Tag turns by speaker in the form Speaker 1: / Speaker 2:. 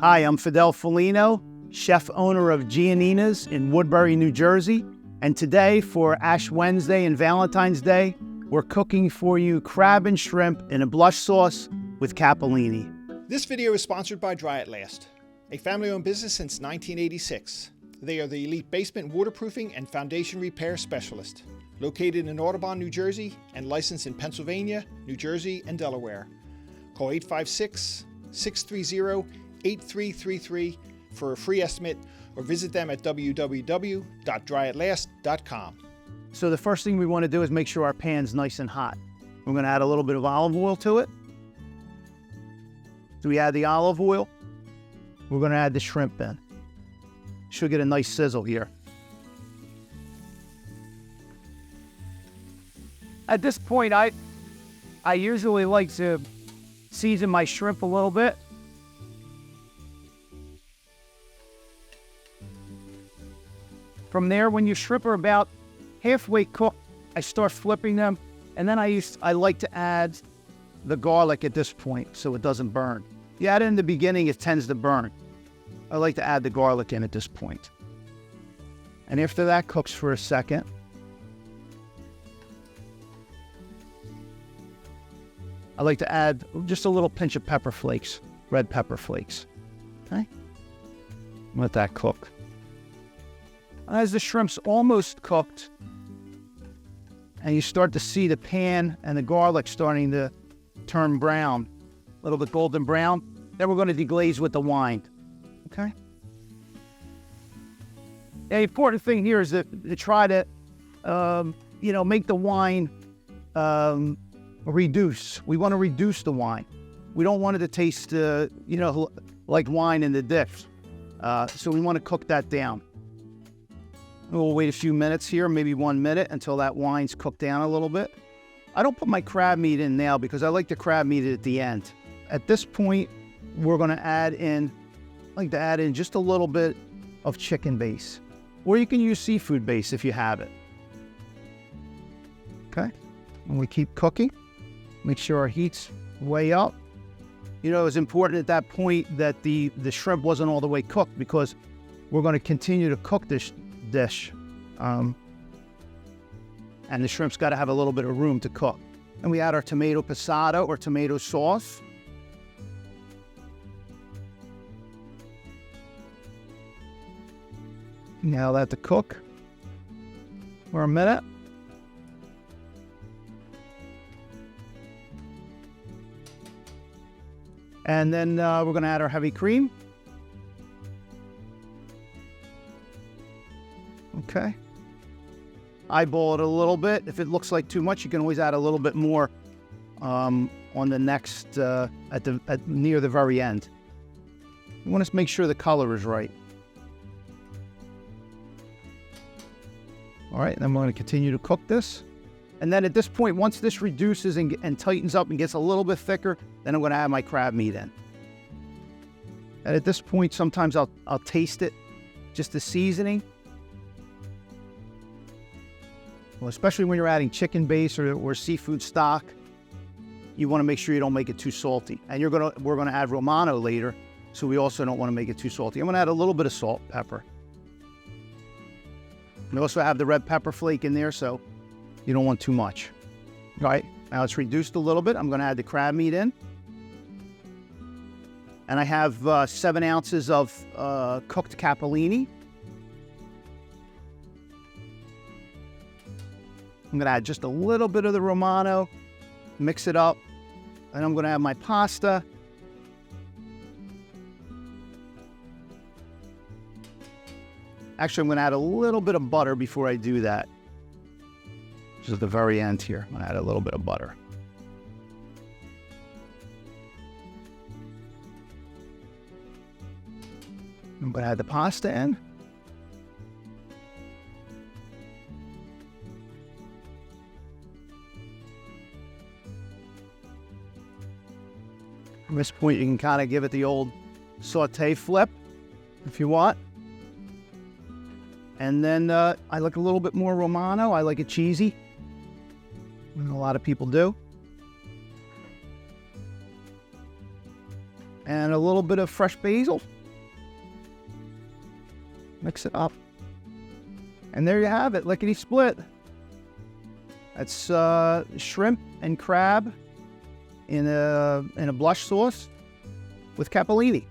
Speaker 1: Hi, I'm Fidel Felino, chef owner of Giannina's in Woodbury, New Jersey. And today for Ash Wednesday and Valentine's Day, we're cooking for you crab and shrimp in a blush sauce with capellini.
Speaker 2: This video is sponsored by Dry It Last, a family-owned business since 1986. They are the elite basement waterproofing and foundation repair specialist, located in Audubon, New Jersey, and licensed in Pennsylvania, New Jersey, and Delaware. Call 856-630-8333 for a free estimate, or visit them at www.dryitlast.com.
Speaker 1: So the first thing we want to do is make sure our pan's nice and hot. We're going to add a little bit of olive oil to it. So we add the olive oil. We're going to add the shrimp in. Should get a nice sizzle here. At this point, I usually like to season my shrimp a little bit. From there, when your shrimp are about halfway cooked, I start flipping them, and then I like to add the garlic at this point so it doesn't burn. You add it in the beginning, it tends to burn. I like to add the garlic in at this point. And after that cooks for a second, I like to add just a little pinch of pepper flakes, red pepper flakes. Okay? Let that cook. As the shrimp's almost cooked, and you start to see the pan and the garlic starting to turn brown, a little bit golden brown, then we're going to deglaze with the wine. Okay? The important thing here is to try to, make the wine reduce. We want to reduce the wine. We don't want it to taste, like wine in the dish. So we want to cook that down. We'll wait a few minutes here, maybe 1 minute, until that wine's cooked down a little bit. I don't put my crab meat in now because I like the crab meat at the end. At this point, we're going to add in just a little bit of chicken base. Or you can use seafood base if you have it. Okay? And we keep cooking. Make sure our heat's way up. It's important at that point that the shrimp wasn't all the way cooked because we're going to continue to cook this dish. And the shrimp's got to have a little bit of room to cook. And we add our tomato passata or tomato sauce. Now let that cook for a minute. And then we're going to add our heavy cream. Okay. Eyeball it a little bit. If it looks like too much, you can always add a little bit more on the next, near the very end. You want to make sure the color is right. All right, then we're going to continue to cook this. And then at this point, once this reduces and tightens up and gets a little bit thicker, then I'm going to add my crab meat in. And at this point, sometimes I'll taste it, just the seasoning. Well, especially when you're adding chicken base or seafood stock, you want to make sure you don't make it too salty. And we're going to add Romano later, so we also don't want to make it too salty. I'm going to add a little bit of salt, pepper. We also have the red pepper flake in there, so you don't want too much. All right, now it's reduced a little bit. I'm going to add the crab meat in. And I have 7 ounces of cooked capellini. I'm going to add just a little bit of the Romano, mix it up, and I'm going to add my pasta. Actually, I'm going to add a little bit of butter before I do that. Just at the very end here, I'm going to add a little bit of butter. I'm going to add the pasta in. At this point, you can kind of give it the old sauté flip if you want. And then I like a little bit more Romano. I like it cheesy. A lot of people do. and a little bit of fresh basil. Mix it up. And there you have it, lickety split. That's shrimp and crab in a blush sauce with capellini.